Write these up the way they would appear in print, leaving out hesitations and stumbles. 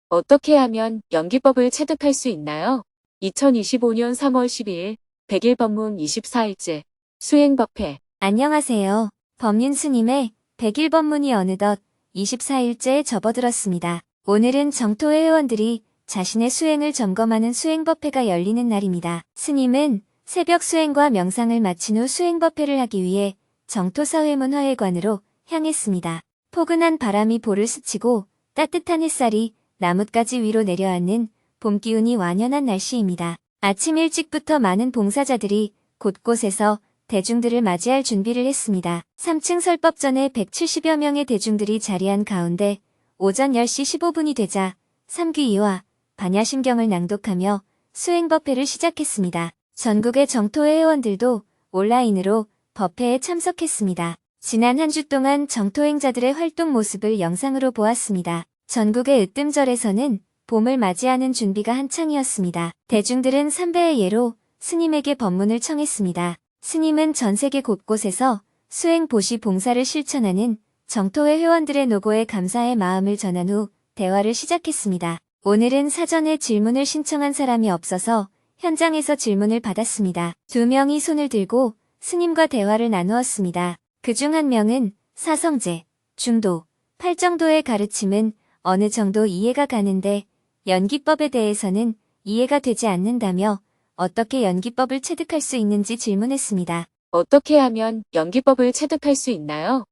어떻게 하면 연기법을 체득할 수 있나요? 2025년 3월 12일 100일 법문 24일째 수행법회. 안녕하세요. 법륜 스님의 100일 법문이 어느덧 24일째에 접어들었습니다. 오늘은 정토회 회원들이 자신의 수행을 점검하는 수행법회가 열리는 날입니다. 스님은 새벽 수행과 명상을 마친 후 수행법회를 하기 위해 정토사회문 화회관으로 향했습니다. 포근한 바람이 볼을 스치고 따뜻한 햇살이 나뭇가지 위로 내려앉는 봄 기운이 완연한 날씨입니다. 아침 일찍부터 많은 봉사자들이 곳곳에서 대중들을 맞이할 준비를 했습니다. 3층 설법전에 170여 명의 대중들이 자리한 가운데 오전 10시 15분이 되자 삼귀이와 반야심경을 낭독하며 수행법회를 시작했습니다. 전국의 정토회 회원들도 온라인으로 법회에 참석했습니다. 지난 한 주 동안 정토행자들의 활동 모습을 영상으로 보았습니다. 전국의 으뜸절에서는 봄을 맞이하는 준비가 한창이었습니다. 대중들은 삼배의 예로 스님에게 법문을 청했습니다. 스님은 전 세계 곳곳에서 수행 보시 봉사를 실천하는 정토회 회원들의 노고에 감사의 마음을 전한 후 대화를 시작했습니다. 오늘은 사전에 질문을 신청한 사람이 없어서 현장에서 질문을 받았습니다. 2명이 손을 들고 스님과 대화를 나누었습니다. 그중 한 명은 사성제, 중도, 팔정도의 가르침은 어느 정도 이해가 가는데 연기법에 대해서는 이해가 되지 않는다며 어떻게 연기법을 체득할 수 있는지 질문했습니다. 어떻게 하면 연기법을 체득할 수 있나요?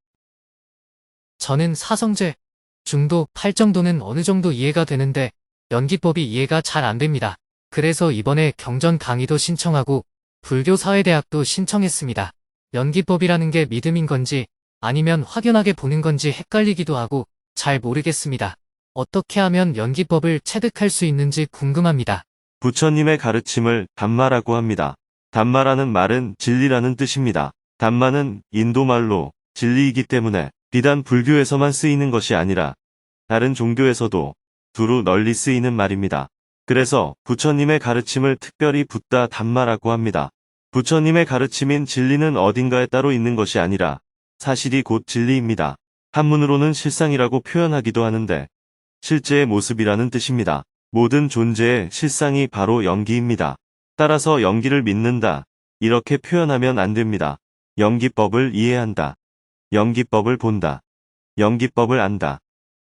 저는 사성제, 중도, 팔정도는 어느 정도 이해가 되는데 연기법이 이해가 잘 안 됩니다. 그래서 이번에 경전 강의도 신청하고 불교사회대학도 신청했습니다. 연기법이라는 게 믿음인 건지 아니면 확연하게 보는 건지 헷갈리기도 하고 잘 모르겠습니다. 어떻게 하면 연기법을 체득할 수 있는지 궁금합니다. 부처님의 가르침을 담마라고 합니다. 담마라는 말은 진리라는 뜻입니다. 담마는 인도말로 진리이기 때문에 비단 불교에서만 쓰이는 것이 아니라 다른 종교에서도 두루 널리 쓰이는 말입니다. 그래서 부처님의 가르침을 특별히 붓다 담마라고 합니다. 부처님의 가르침인 진리는 어딘가에 따로 있는 것이 아니라 사실이 곧 진리입니다. 한문으로는 실상이라고 표현하기도 하는데 실제의 모습이라는 뜻입니다. 모든 존재의 실상이 바로 연기입니다. 따라서 연기를 믿는다, 이렇게 표현하면 안 됩니다. 연기법을 이해한다, 연기법을 본다, 연기법을 안다,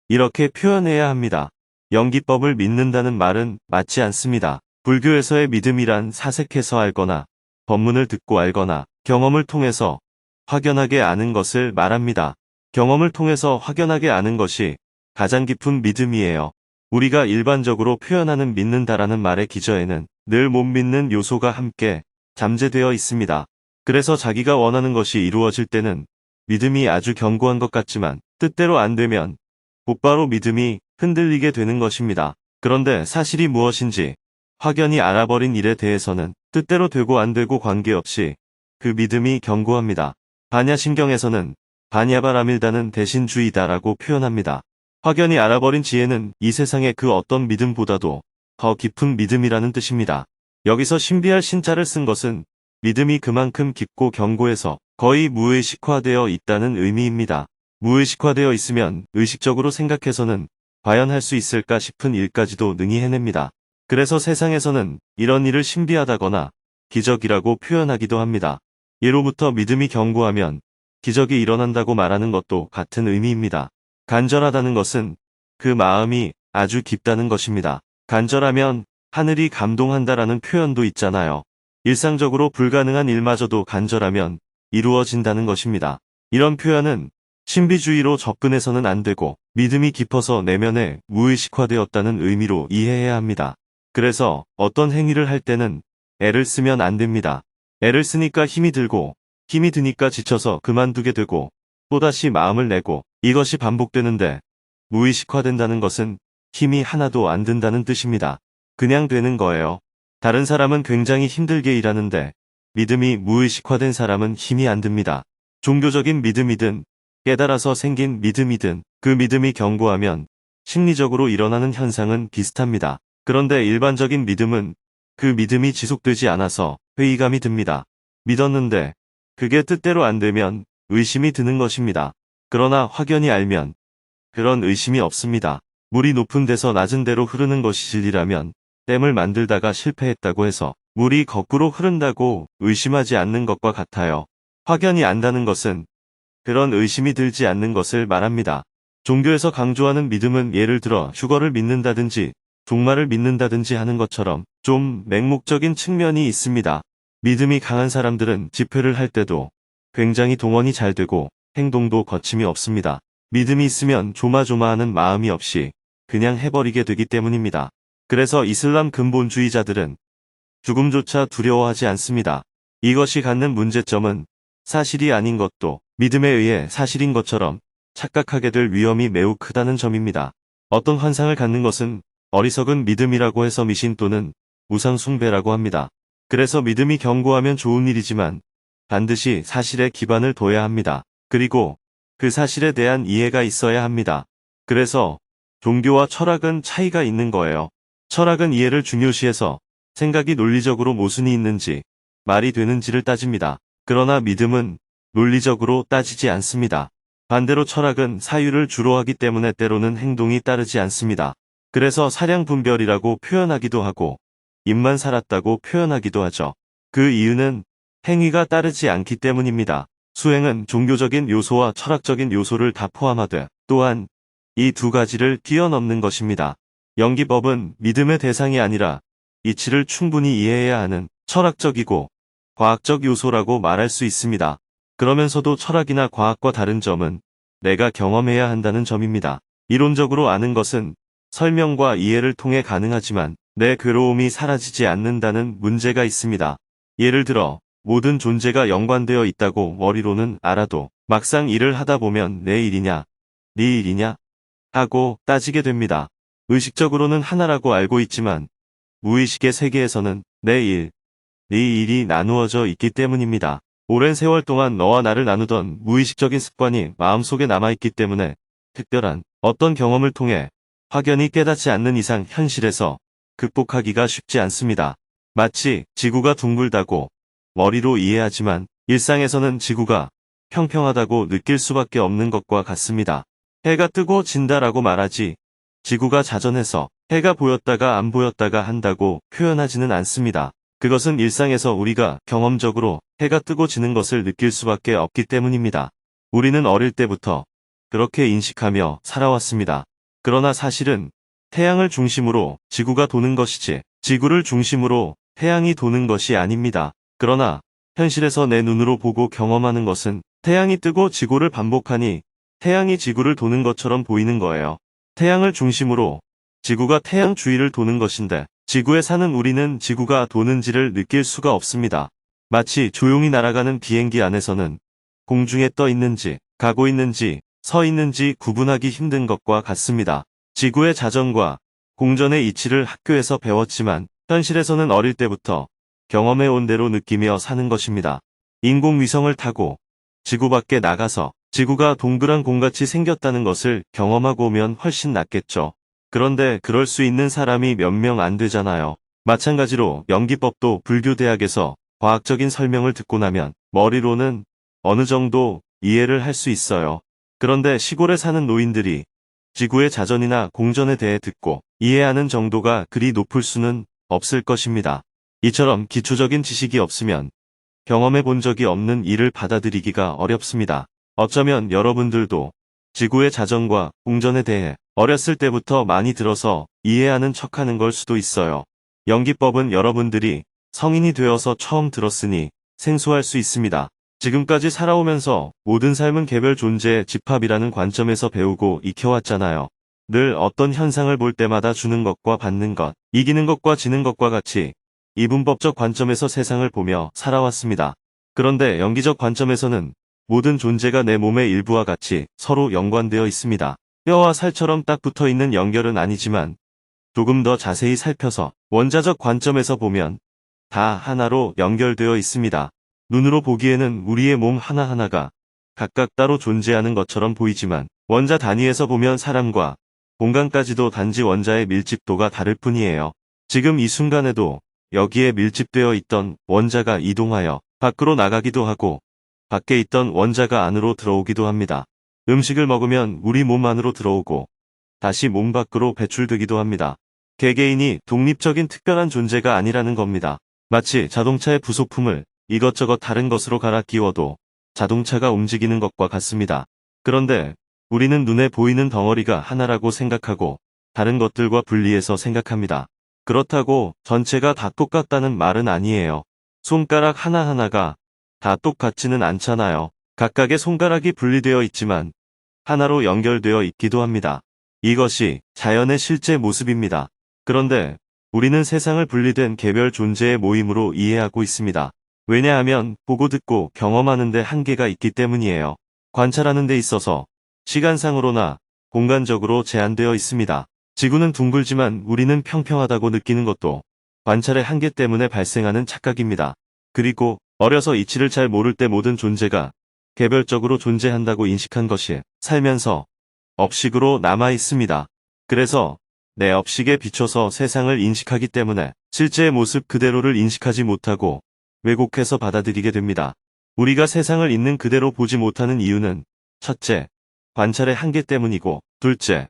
이렇게 표현해야 합니다. 연기법을 믿는다는 말은 맞지 않습니다. 불교에서의 믿음이란 사색해서 알거나 법문을 듣고 알거나 경험을 통해서 확연하게 아는 것을 말합니다. 경험을 통해서 확연하게 아는 것이 가장 깊은 믿음이에요. 우리가 일반적으로 표현하는 믿는다라는 말의 기저에는 늘 못 믿는 요소가 함께 잠재되어 있습니다. 그래서 자기가 원하는 것이 이루어질 때는 믿음이 아주 견고한 것 같지만 뜻대로 안 되면 곧바로 믿음이 흔들리게 되는 것입니다. 그런데 사실이 무엇인지 확연히 알아버린 일에 대해서는 뜻대로 되고 안 되고 관계없이 그 믿음이 견고합니다. 반야심경에서는 반야바라밀다는 대신주의다라고 표현합니다. 확연히 알아버린 지혜는 이 세상의 그 어떤 믿음보다도 더 깊은 믿음이라는 뜻입니다. 여기서 신비할 신자를 쓴 것은 믿음이 그만큼 깊고 견고해서 거의 무의식화되어 있다는 의미입니다. 무의식화되어 있으면 의식적으로 생각해서는 과연 할 수 있을까 싶은 일까지도 능히 해냅니다. 그래서 세상에서는 이런 일을 신비하다거나 기적이라고 표현하기도 합니다. 예로부터 믿음이 견고하면 기적이 일어난다고 말하는 것도 같은 의미입니다. 간절하다는 것은 그 마음이 아주 깊다는 것입니다. 간절하면 하늘이 감동한다라는 표현도 있잖아요. 일상적으로 불가능한 일마저도 간절하면 이루어진다는 것입니다. 이런 표현은 신비주의로 접근해서는 안 되고 믿음이 깊어서 내면에 무의식화되었다는 의미로 이해해야 합니다. 그래서 어떤 행위를 할 때는 애를 쓰면 안 됩니다. 애를 쓰니까 힘이 들고 힘이 드니까 지쳐서 그만두게 되고 또다시 마음을 내고 이것이 반복되는데 무의식화된다는 것은 힘이 하나도 안 든다는 뜻입니다. 그냥 되는 거예요. 다른 사람은 굉장히 힘들게 일하는데 믿음이 무의식화된 사람은 힘이 안 듭니다. 종교적인 믿음이든 깨달아서 생긴 믿음이든 그 믿음이 견고하면 심리적으로 일어나는 현상은 비슷합니다. 그런데 일반적인 믿음은 그 믿음이 지속되지 않아서 회의감이 듭니다. 믿었는데 그게 뜻대로 안 되면 의심이 드는 것입니다. 그러나 확연히 알면 그런 의심이 없습니다. 물이 높은 데서 낮은 데로 흐르는 것이 진리라면 댐을 만들다가 실패했다고 해서 물이 거꾸로 흐른다고 의심하지 않는 것과 같아요. 확연히 안다는 것은 그런 의심이 들지 않는 것을 말합니다. 종교에서 강조하는 믿음은 예를 들어 휴거를 믿는다든지 종말을 믿는다든지 하는 것처럼 좀 맹목적인 측면이 있습니다. 믿음이 강한 사람들은 집회를 할 때도 굉장히 동원이 잘 되고 행동도 거침이 없습니다. 믿음이 있으면 조마조마하는 마음이 없이 그냥 해버리게 되기 때문입니다. 그래서 이슬람 근본주의자들은 죽음조차 두려워하지 않습니다. 이것이 갖는 문제점은 사실이 아닌 것도 믿음에 의해 사실인 것처럼 착각하게 될 위험이 매우 크다는 점입니다. 어떤 환상을 갖는 것은 어리석은 믿음이라고 해서 미신 또는 우상숭배라고 합니다. 그래서 믿음이 견고하면 좋은 일이지만 반드시 사실에 기반을 둬야 합니다. 그리고 그 사실에 대한 이해가 있어야 합니다. 그래서 종교와 철학은 차이가 있는 거예요. 철학은 이해를 중요시해서 생각이 논리적으로 모순이 있는지 말이 되는지를 따집니다. 그러나 믿음은 논리적으로 따지지 않습니다. 반대로 철학은 사유를 주로 하기 때문에 때로는 행동이 따르지 않습니다. 그래서 사량분별이라고 표현하기도 하고 입만 살았다고 표현하기도 하죠. 그 이유는 행위가 따르지 않기 때문입니다. 수행은 종교적인 요소와 철학적인 요소를 다 포함하되 또한 이 두 가지를 뛰어넘는 것입니다. 연기법은 믿음의 대상이 아니라 이치를 충분히 이해해야 하는 철학적이고 과학적 요소라고 말할 수 있습니다. 그러면서도 철학이나 과학과 다른 점은 내가 경험해야 한다는 점입니다. 이론적으로 아는 것은 설명과 이해를 통해 가능하지만 내 괴로움이 사라지지 않는다는 문제가 있습니다. 예를 들어 모든 존재가 연관되어 있다고 머리로는 알아도 막상 일을 하다 보면 내 일이냐, 네 일이냐 하고 따지게 됩니다. 의식적으로는 하나라고 알고 있지만 무의식의 세계에서는 내 일, 네 일이 나누어져 있기 때문입니다. 오랜 세월 동안 너와 나를 나누던 무의식적인 습관이 마음속에 남아있기 때문에 특별한 어떤 경험을 통해 확연히 깨닫지 않는 이상 현실에서 극복하기가 쉽지 않습니다. 마치 지구가 둥글다고 머리로 이해하지만 일상에서는 지구가 평평하다고 느낄 수밖에 없는 것과 같습니다. 해가 뜨고 진다라고 말하지 지구가 자전해서 해가 보였다가 안 보였다가 한다고 표현하지는 않습니다. 그것은 일상에서 우리가 경험적으로 해가 뜨고 지는 것을 느낄 수밖에 없기 때문입니다. 우리는 어릴 때부터 그렇게 인식하며 살아왔습니다. 그러나 사실은 태양을 중심으로 지구가 도는 것이지 지구를 중심으로 태양이 도는 것이 아닙니다. 그러나 현실에서 내 눈으로 보고 경험하는 것은 태양이 뜨고 지구를 반복하니 태양이 지구를 도는 것처럼 보이는 거예요. 태양을 중심으로 지구가 태양 주위를 도는 것인데 지구에 사는 우리는 지구가 도는지를 느낄 수가 없습니다. 마치 조용히 날아가는 비행기 안에서는 공중에 떠 있는지 가고 있는지 서 있는지 구분하기 힘든 것과 같습니다. 지구의 자전과 공전의 이치를 학교에서 배웠지만 현실에서는 어릴 때부터 경험해온 대로 느끼며 사는 것입니다. 인공위성을 타고 지구 밖에 나가서 지구가 동그란 공같이 생겼다는 것을 경험하고 오면 훨씬 낫겠죠. 그런데 그럴 수 있는 사람이 몇 명 안 되잖아요. 마찬가지로 연기법도 불교대학에서 과학적인 설명을 듣고 나면 머리로는 어느 정도 이해를 할 수 있어요. 그런데 시골에 사는 노인들이 지구의 자전이나 공전에 대해 듣고 이해하는 정도가 그리 높을 수는 없을 것입니다. 이처럼 기초적인 지식이 없으면 경험해 본 적이 없는 일을 받아들이기가 어렵습니다. 어쩌면 여러분들도 지구의 자전과 공전에 대해 어렸을 때부터 많이 들어서 이해하는 척하는 걸 수도 있어요. 연기법은 여러분들이 성인이 되어서 처음 들었으니 생소할 수 있습니다. 지금까지 살아오면서 모든 삶은 개별 존재의 집합이라는 관점에서 배우고 익혀왔잖아요. 늘 어떤 현상을 볼 때마다 주는 것과 받는 것, 이기는 것과 지는 것과 같이 이분법적 관점에서 세상을 보며 살아왔습니다. 그런데 연기적 관점에서는 모든 존재가 내 몸의 일부와 같이 서로 연관되어 있습니다. 뼈와 살처럼 딱 붙어있는 연결은 아니지만 조금 더 자세히 살펴서 원자적 관점에서 보면 다 하나로 연결되어 있습니다. 눈으로 보기에는 우리의 몸 하나하나가 각각 따로 존재하는 것처럼 보이지만 원자 단위에서 보면 사람과 공간까지도 단지 원자의 밀집도가 다를 뿐이에요. 지금 이 순간에도 여기에 밀집되어 있던 원자가 이동하여 밖으로 나가기도 하고 밖에 있던 원자가 안으로 들어오기도 합니다. 음식을 먹으면 우리 몸 안으로 들어오고 다시 몸 밖으로 배출되기도 합니다. 개개인이 독립적인 특별한 존재가 아니라는 겁니다. 마치 자동차의 부속품을 이것저것 다른 것으로 갈아 끼워도 자동차가 움직이는 것과 같습니다. 그런데 우리는 눈에 보이는 덩어리가 하나라고 생각하고 다른 것들과 분리해서 생각합니다. 그렇다고 전체가 다 똑같다는 말은 아니에요. 손가락 하나하나가 다 똑같지는 않잖아요. 각각의 손가락이 분리되어 있지만 하나로 연결되어 있기도 합니다. 이것이 자연의 실제 모습입니다. 그런데 우리는 세상을 분리된 개별 존재의 모임으로 이해하고 있습니다. 왜냐하면 보고 듣고 경험하는 데 한계가 있기 때문이에요. 관찰하는 데 있어서 시간상으로나 공간적으로 제한되어 있습니다. 지구는 둥글지만 우리는 평평하다고 느끼는 것도 관찰의 한계 때문에 발생하는 착각입니다. 그리고 어려서 이치를 잘 모를 때 모든 존재가 개별적으로 존재한다고 인식한 것이 살면서 업식으로 남아 있습니다. 그래서 내 업식에 비춰서 세상을 인식하기 때문에 실제의 모습 그대로를 인식하지 못하고 왜곡해서 받아들이게 됩니다. 우리가 세상을 있는 그대로 보지 못하는 이유는 첫째, 관찰의 한계 때문이고 둘째,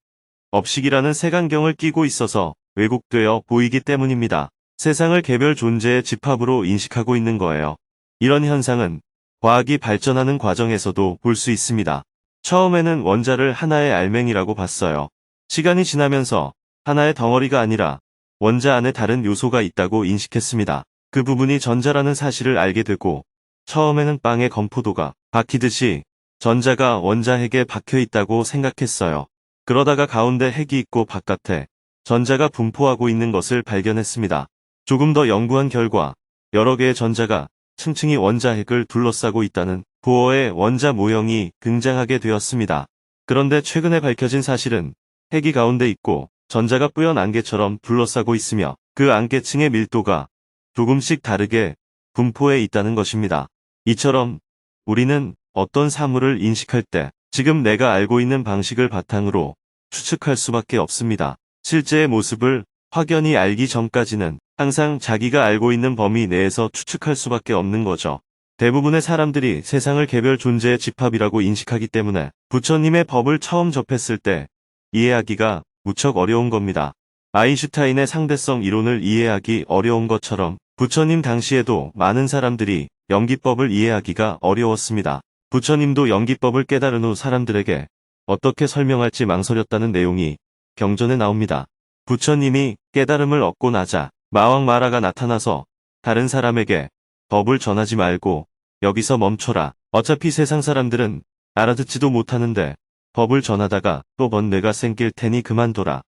업식이라는 색안경을 끼고 있어서 왜곡되어 보이기 때문입니다. 세상을 개별 존재의 집합으로 인식하고 있는 거예요. 이런 현상은 과학이 발전하는 과정에서도 볼 수 있습니다. 처음에는 원자를 하나의 알맹이라고 봤어요. 시간이 지나면서 하나의 덩어리가 아니라 원자 안에 다른 요소가 있다고 인식했습니다. 그 부분이 전자라는 사실을 알게 되고 처음에는 빵의 건포도가 박히듯이 전자가 원자 핵에 박혀 있다고 생각했어요. 그러다가 가운데 핵이 있고 바깥에 전자가 분포하고 있는 것을 발견했습니다. 조금 더 연구한 결과 여러 개의 전자가 층층이 원자 핵을 둘러싸고 있다는 보어의 원자 모형이 등장하게 되었습니다. 그런데 최근에 밝혀진 사실은 핵이 가운데 있고 전자가 뿌연 안개처럼 둘러싸고 있으며 그 안개층의 밀도가 조금씩 다르게 분포해 있다는 것입니다. 이처럼 우리는 어떤 사물을 인식할 때 지금 내가 알고 있는 방식을 바탕으로 추측할 수밖에 없습니다. 실제의 모습을 확연히 알기 전까지는 항상 자기가 알고 있는 범위 내에서 추측할 수밖에 없는 거죠. 대부분의 사람들이 세상을 개별 존재의 집합이라고 인식하기 때문에 부처님의 법을 처음 접했을 때 이해하기가 무척 어려운 겁니다. 아인슈타인의 상대성 이론을 이해하기 어려운 것처럼 부처님 당시에도 많은 사람들이 연기법을 이해하기가 어려웠습니다. 부처님도 연기법을 깨달은 후 사람들에게 어떻게 설명할지 망설였다는 내용이 경전에 나옵니다. 부처님이 깨달음을 얻고 나자 마왕마라가 나타나서 다른 사람에게 법을 전하지 말고 여기서 멈춰라. 어차피 세상 사람들은 알아듣지도 못하는데 법을 전하다가 또 번뇌가 생길 테니 그만둬라.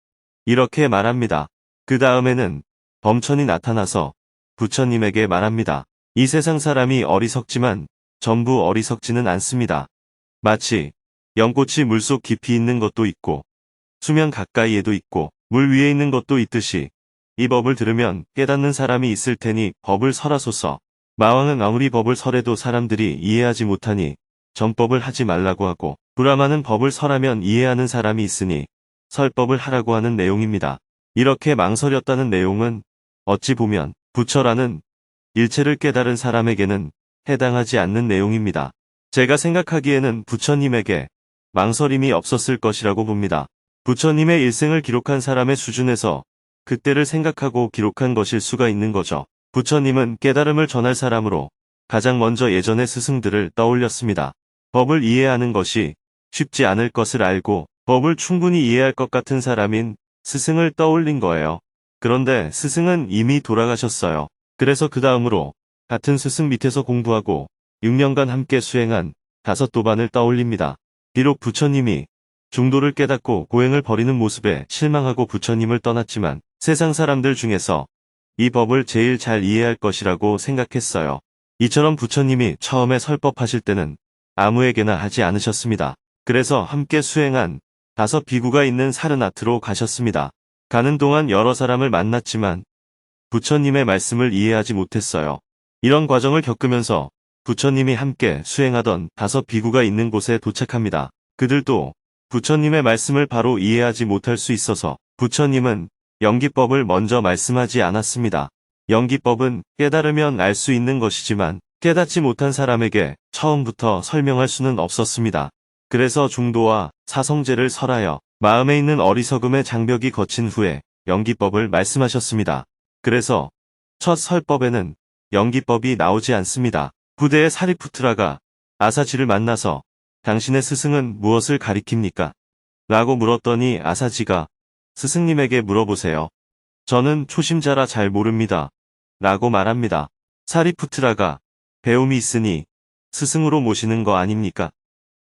이렇게 말합니다. 그 다음에는 범천이 나타나서 부처님에게 말합니다. 이 세상 사람이 어리석지만 전부 어리석지는 않습니다. 마치 연꽃이 물속 깊이 있는 것도 있고 수면 가까이에도 있고 물 위에 있는 것도 있듯이 이 법을 들으면 깨닫는 사람이 있을 테니 법을 설하소서. 마왕은 아무리 법을 설해도 사람들이 이해하지 못하니 전법을 하지 말라고 하고 브라마는 법을 설하면 이해하는 사람이 있으니 설법을 하라고 하는 내용입니다. 이렇게 망설였다는 내용은 어찌 보면 부처라는 일체를 깨달은 사람에게는 해당하지 않는 내용입니다. 제가 생각하기에는 부처님에게 망설임이 없었을 것이라고 봅니다. 부처님의 일생을 기록한 사람의 수준에서 그때를 생각하고 기록한 것일 수가 있는 거죠. 부처님은 깨달음을 전할 사람으로 가장 먼저 예전의 스승들을 떠올렸습니다. 법을 이해하는 것이 쉽지 않을 것을 알고 법을 충분히 이해할 것 같은 사람인 스승을 떠올린 거예요. 그런데 스승은 이미 돌아가셨어요. 그래서 그 다음으로 같은 스승 밑에서 공부하고 6년간 함께 수행한 5도반을 떠올립니다. 비록 부처님이 중도를 깨닫고 고행을 버리는 모습에 실망하고 부처님을 떠났지만 세상 사람들 중에서 이 법을 제일 잘 이해할 것이라고 생각했어요. 이처럼 부처님이 처음에 설법하실 때는 아무에게나 하지 않으셨습니다. 그래서 함께 수행한 5 비구가 있는 사르나트로 가셨습니다. 가는 동안 여러 사람을 만났지만 부처님의 말씀을 이해하지 못했어요. 이런 과정을 겪으면서 부처님이 함께 수행하던 5 비구가 있는 곳에 도착합니다. 그들도 부처님의 말씀을 바로 이해하지 못할 수 있어서 부처님은 연기법을 먼저 말씀하지 않았습니다. 연기법은 깨달으면 알 수 있는 것이지만 깨닫지 못한 사람에게 처음부터 설명할 수는 없었습니다. 그래서 중도와 사성제를 설하여 마음에 있는 어리석음의 장벽이 거친 후에 연기법을 말씀하셨습니다. 그래서 첫 설법에는 연기법이 나오지 않습니다. 부대의 사리푸트라가 아사지를 만나서 당신의 스승은 무엇을 가리킵니까? 라고 물었더니 아사지가 스승님에게 물어보세요. 저는 초심자라 잘 모릅니다. 라고 말합니다. 사리푸트라가 배움이 있으니 스승으로 모시는 거 아닙니까?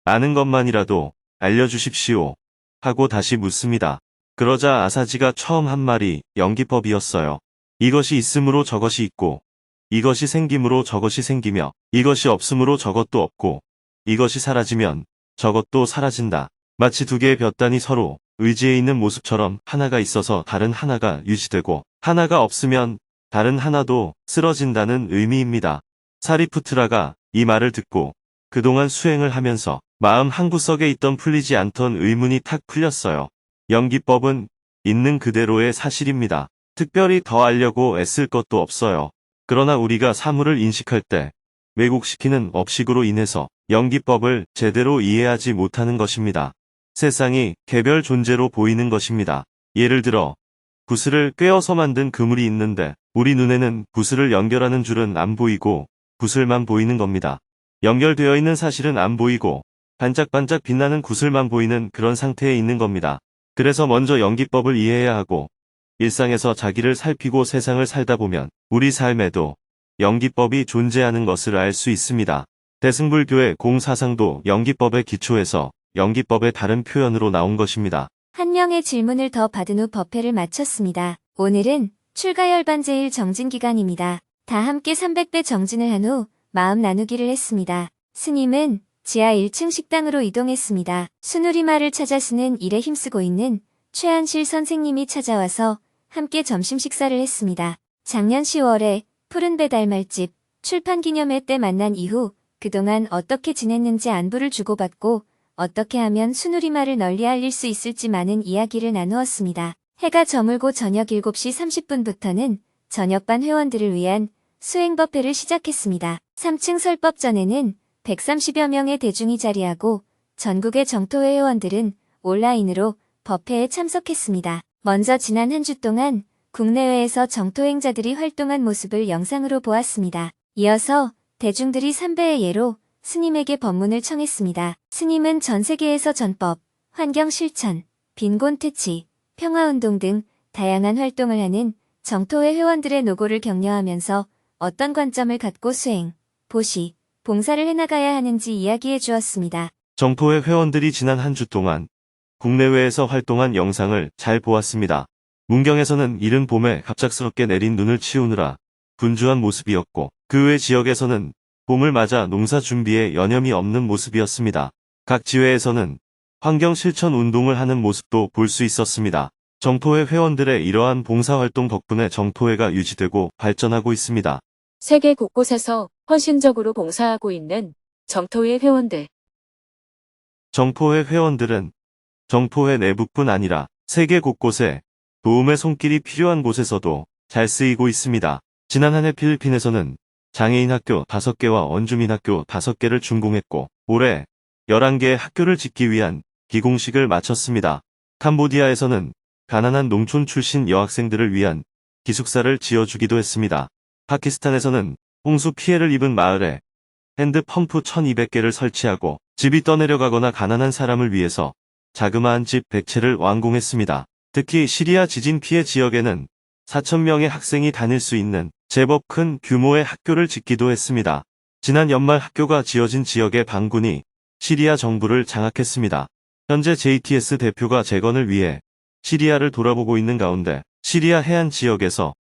아는 것만이라도 알려주십시오. 하고 다시 묻습니다. 그러자 아사지가 처음 한 말이 연기법이었어요. 이것이 있으므로 저것이 있고, 이것이 생김으로 저것이 생기며, 이것이 없으므로 저것도 없고, 이것이 사라지면 저것도 사라진다. 마치 두 개의 볕단이 서로 의지해 있는 모습처럼 하나가 있어서 다른 하나가 유지되고, 하나가 없으면 다른 하나도 쓰러진다는 의미입니다. 사리푸트라가 이 말을 듣고 그동안 수행을 하면서 마음 한구석에 있던 풀리지 않던 의문이 탁 풀렸어요. 연기법은 있는 그대로의 사실입니다. 특별히 더 알려고 애쓸 것도 없어요. 그러나 우리가 사물을 인식할 때 왜곡시키는 업식으로 인해서 연기법을 제대로 이해하지 못하는 것입니다. 세상이 개별 존재로 보이는 것입니다. 예를 들어 붓을 꿰어서 만든 그물이 있는데 우리 눈에는 붓을 연결하는 줄은 안 보이고 붓을만 보이는 겁니다. 연결되어 있는 사실은 안 보이고 반짝반짝 빛나는 구슬만 보이는 그런 상태에 있는 겁니다. 그래서 먼저 연기법을 이해해야 하고 일상에서 자기를 살피고 세상을 살다 보면 우리 삶에도 연기법이 존재하는 것을 알 수 있습니다. 대승불교의 공사상도 연기법에 기초해서 연기법의 다른 표현으로 나온 것입니다. 한 명의 질문을 더 받은 후 법회를 마쳤습니다. 오늘은 출가열반 제1 정진기간입니다. 다 함께 300배 정진을 한 후 마음 나누기를 했습니다. 스님은 지하 1층 식당으로 이동했습니다. 수누리마를 찾아 쓰는 일에 힘쓰고 있는 최한실 선생님이 찾아와서 함께 점심 식사를 했습니다. 작년 10월에 푸른 배달말집 출판기념회 때 만난 이후 그동안 어떻게 지냈는지 안부를 주고받고 어떻게 하면 수누리마를 널리 알릴 수 있을지 많은 이야기를 나누었습니다. 해가 저물고 저녁 7시 30분부터는 저녁반 회원들을 위한 수행법회를 시작했습니다. 3층 설법전에는 130여 명의 대중이 자리하고 전국의 정토회 회원들은 온라인으로 법회에 참석했습니다. 먼저 지난 한 주 동안 국내외에서 정토행자들이 활동한 모습을 영상으로 보았습니다. 이어서 대중들이 삼배의 예로 스님에게 법문을 청했습니다. 스님은 전 세계에서 전법, 환경실천, 빈곤퇴치, 평화운동 등 다양한 활동을 하는 정토회 회원들의 노고를 격려하면서 어떤 관점을 갖고 수행, 보시, 봉사를 해나가야 하는지 이야기해 주었습니다. 정토회 회원들이 지난 한 주 동안 국내외에서 활동한 영상을 잘 보았습니다. 문경에서는 이른 봄에 갑작스럽게 내린 눈을 치우느라 분주한 모습이었고 그 외 지역에서는 봄을 맞아 농사 준비에 여념이 없는 모습이었습니다. 각 지회에서는 환경 실천 운동을 하는 모습도 볼 수 있었습니다. 정토회 회원들의 이러한 봉사활동 덕분에 정토회가 유지되고 발전하고 있습니다. 세계 곳곳에서 헌신적으로 봉사하고 있는 정토회 회원들. 정토회 회원들은 정토회 내부뿐 아니라 세계 곳곳에 도움의 손길이 필요한 곳에서도 잘 쓰이고 있습니다. 지난 한 해 필리핀에서는 장애인 학교 5개와 원주민 학교 5개를 준공했고 올해 11개의 학교를 짓기 위한 기공식을 마쳤습니다. 캄보디아에서는 가난한 농촌 출신 여학생들을 위한 기숙사를 지어주기도 했습니다. 파키스탄에서는 홍수 피해를 입은 마을에 핸드펌프 1200개를 설치하고 집이 떠내려가거나 가난한 사람을 위해서 자그마한 집 100채를 완공했습니다. 특히 시리아 지진 피해 지역에는 4,000명의 학생이 다닐 수 있는 제법 큰 규모의 학교를 짓기도 했습니다. 지난 연말 학교가 지어진 지역의 반군이 시리아 정부를 장악했습니다. 현재 JTS 대표가 재건을 위해 시리아를 돌아보고 있는 가운데 시리아 해안 지역에서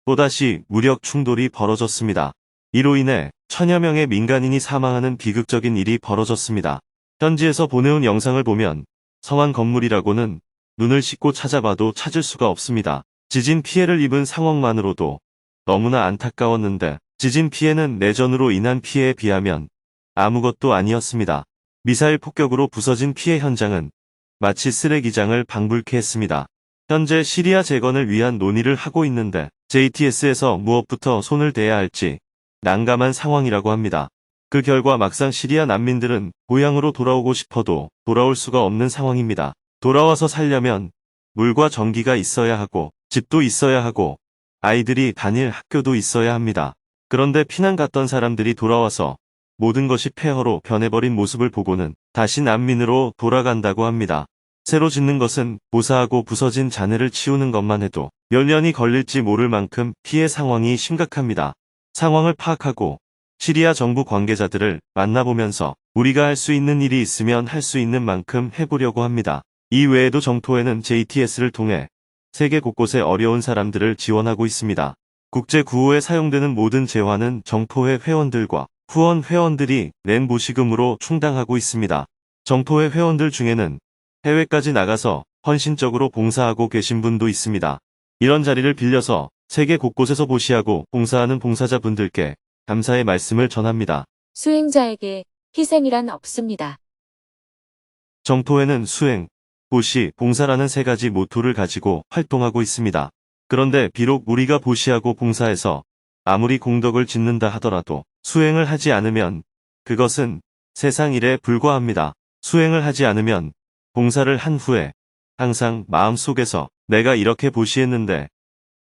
또다시 무력 충돌이 벌어졌습니다. 이로 인해 천여 명의 민간인이 사망하는 비극적인 일이 벌어졌습니다. 현지에서 보내온 영상을 보면 성한 건물이라고는 눈을 씻고 찾아봐도 찾을 수가 없습니다. 지진 피해를 입은 상황만으로도 너무나 안타까웠는데 지진 피해는 내전으로 인한 피해에 비하면 아무것도 아니었습니다. 미사일 폭격으로 부서진 피해 현장은 마치 쓰레기장을 방불케 했습니다. 현재 시리아 재건을 위한 논의를 하고 있는데 JTS에서 무엇부터 손을 대야 할지 난감한 상황이라고 합니다. 그 결과 막상 시리아 난민들은 고향으로 돌아오고 싶어도 돌아올 수가 없는 상황입니다. 돌아와서 살려면 물과 전기가 있어야 하고 집도 있어야 하고 아이들이 다닐 학교도 있어야 합니다. 그런데 피난 갔던 사람들이 돌아와서 모든 것이 폐허로 변해버린 모습을 보고는 다시 난민으로 돌아간다고 합니다. 새로 짓는 것은 보사하고 부서진 잔해를 치우는 것만 해도 몇 년이 걸릴지 모를 만큼 피해 상황이 심각합니다. 상황을 파악하고 시리아 정부 관계자들을 만나보면서 우리가 할 수 있는 일이 있으면 할 수 있는 만큼 해보려고 합니다. 이 외에도 정토회는 JTS를 통해 세계 곳곳의 어려운 사람들을 지원하고 있습니다. 국제구호에 사용되는 모든 재화는 정토회 회원들과 후원 회원들이 낸 보시금으로 충당하고 있습니다. 정토회 회원들 중에는 해외까지 나가서 헌신적으로 봉사하고 계신 분도 있습니다. 이런 자리를 빌려서 세계 곳곳에서 보시하고 봉사하는 봉사자분들께 감사의 말씀을 전합니다. 수행자에게 희생이란 없습니다. 정토회는 수행, 보시, 봉사라는 세 가지 모토를 가지고 활동하고 있습니다. 그런데 비록 우리가 보시하고 봉사해서 아무리 공덕을 짓는다 하더라도 수행을 하지 않으면 그것은 세상 일에 불과합니다. 수행을 하지 않으면 봉사를 한 후에 항상 마음속에서 내가 이렇게 보시했는데,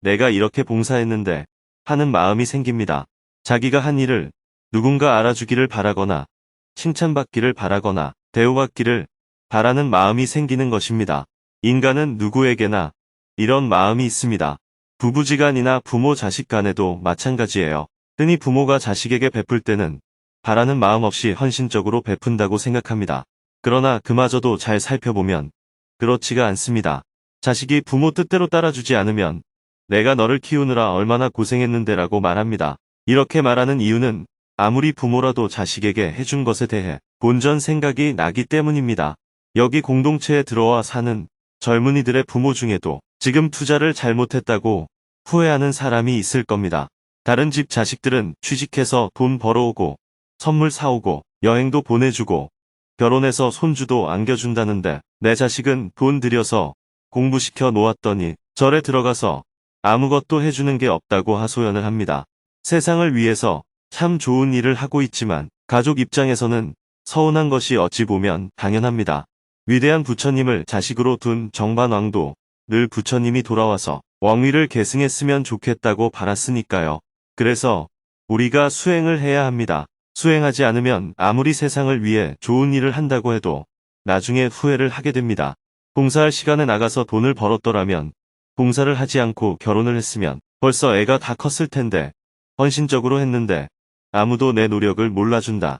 내가 이렇게 봉사했는데 하는 마음이 생깁니다. 자기가 한 일을 누군가 알아주기를 바라거나 칭찬받기를 바라거나 대우받기를 바라는 마음이 생기는 것입니다. 인간은 누구에게나 이런 마음이 있습니다. 부부지간이나 부모 자식 간에도 마찬가지예요. 흔히 부모가 자식에게 베풀 때는 바라는 마음 없이 헌신적으로 베푼다고 생각합니다. 그러나 그마저도 잘 살펴보면 그렇지가 않습니다. 자식이 부모 뜻대로 따라주지 않으면 내가 너를 키우느라 얼마나 고생했는데라고 말합니다. 이렇게 말하는 이유는 아무리 부모라도 자식에게 해준 것에 대해 본전 생각이 나기 때문입니다. 여기 공동체에 들어와 사는 젊은이들의 부모 중에도 지금 투자를 잘못했다고 후회하는 사람이 있을 겁니다. 다른 집 자식들은 취직해서 돈 벌어오고 선물 사오고 여행도 보내주고 결혼해서 손주도 안겨준다는데 내 자식은 돈 들여서 공부시켜 놓았더니 절에 들어가서 아무것도 해주는 게 없다고 하소연을 합니다. 세상을 위해서 참 좋은 일을 하고 있지만 가족 입장에서는 서운한 것이 어찌 보면 당연합니다. 위대한 부처님을 자식으로 둔 정반왕도 늘 부처님이 돌아와서 왕위를 계승했으면 좋겠다고 바랐으니까요. 그래서 우리가 수행을 해야 합니다. 수행하지 않으면 아무리 세상을 위해 좋은 일을 한다고 해도 나중에 후회를 하게 됩니다. 봉사할 시간에 나가서 돈을 벌었더라면, 봉사를 하지 않고 결혼을 했으면 벌써 애가 다 컸을 텐데, 헌신적으로 했는데 아무도 내 노력을 몰라준다.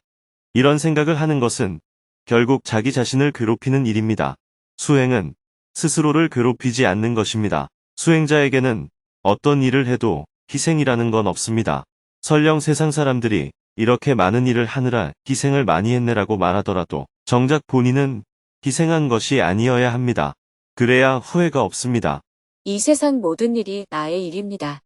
이런 생각을 하는 것은 결국 자기 자신을 괴롭히는 일입니다. 수행은 스스로를 괴롭히지 않는 것입니다. 수행자에게는 어떤 일을 해도 희생이라는 건 없습니다. 설령 세상 사람들이 이렇게 많은 일을 하느라 희생을 많이 했네라고 말하더라도 정작 본인은 희생한 것이 아니어야 합니다. 그래야 후회가 없습니다. 이 세상 모든 일이 나의 일입니다.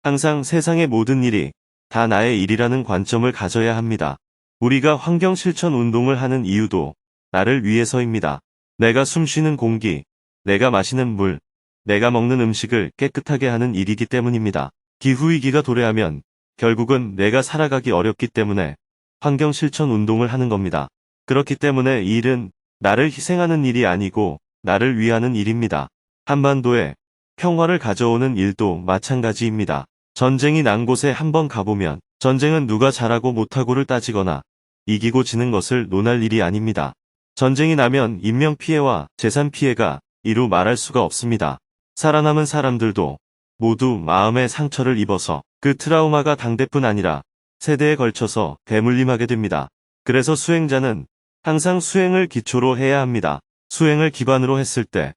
항상 세상의 모든 일이 다 나의 일이라는 관점을 가져야 합니다. 우리가 환경 실천 운동을 하는 이유도 나를 위해서입니다. 내가 숨쉬는 공기, 내가 마시는 물, 내가 먹는 음식을 깨끗하게 하는 일이기 때문입니다. 기후위기가 도래하면 결국은 내가 살아가기 어렵기 때문에 환경 실천 운동을 하는 겁니다. 그렇기 때문에 이 일은 나를 희생하는 일이 아니고 나를 위하는 일입니다. 한반도에 평화를 가져오는 일도 마찬가지입니다. 전쟁이 난 곳에 한번 가보면 전쟁은 누가 잘하고 못하고를 따지거나 이기고 지는 것을 논할 일이 아닙니다. 전쟁이 나면 인명피해와 재산 피해가 이루 말할 수가 없습니다. 살아남은 사람들도 모두 마음의 상처를 입어서 그 트라우마가 당대뿐 아니라 세대에 걸쳐서 대물림하게 됩니다. 그래서 수행자는 항상 수행을 기초로 해야 합니다. 수행을 기반으로 했을 때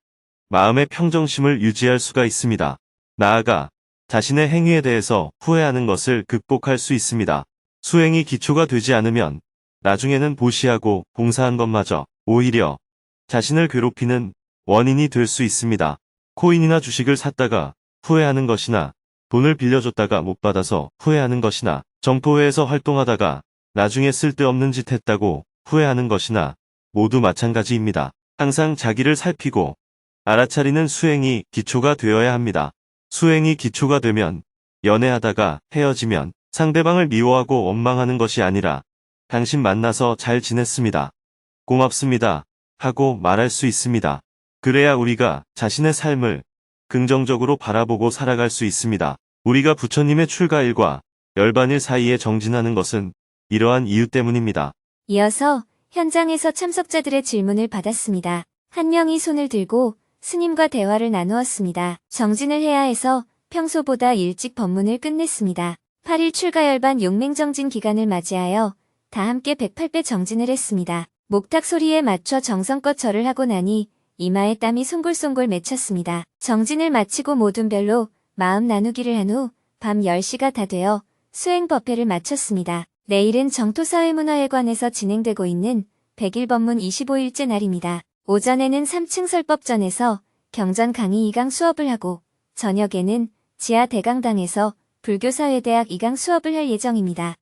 마음의 평정심을 유지할 수가 있습니다. 나아가 자신의 행위에 대해서 후회하는 것을 극복할 수 있습니다. 수행이 기초가 되지 않으면 나중에는 보시하고 봉사한 것마저 오히려 자신을 괴롭히는 원인이 될 수 있습니다. 코인이나 주식을 샀다가 후회하는 것이나 돈을 빌려줬다가 못 받아서 후회하는 것이나 정토회에서 활동하다가 나중에 쓸데없는 짓 했다고 후회하는 것이나 모두 마찬가지입니다. 항상 자기를 살피고 알아차리는 수행이 기초가 되어야 합니다. 수행이 기초가 되면 연애하다가 헤어지면 상대방을 미워하고 원망하는 것이 아니라 당신 만나서 잘 지냈습니다. 고맙습니다. 하고 말할 수 있습니다. 그래야 우리가 자신의 삶을 긍정적으로 바라보고 살아갈 수 있습니다. 우리가 부처님의 출가일과 열반일 사이에 정진하는 것은 이러한 이유 때문입니다. 이어서 현장에서 참석자들의 질문을 받았습니다. 한 명이 손을 들고 스님과 대화를 나누었습니다. 정진을 해야 해서 평소보다 일찍 법문을 끝냈습니다. 8일 출가열반 용맹정진 기간을 맞이하여 다 함께 108배 정진을 했습니다. 목탁 소리에 맞춰 정성껏 절을 하고 나니 이마에 땀이 송골송골 맺혔습니다. 정진을 마치고 모든 별로 마음 나누기를 한 후 밤 10시가 다 되어 수행 법회를 마쳤습니다. 내일은 정토사회문화회관에서 진행되고 있는 100일 법문 25일째 날입니다. 오전에는 3층 설법전에서 경전 강의 2강 수업을 하고 저녁에는 지하 대강당에서 불교사회대학 2강 수업을 할 예정입니다.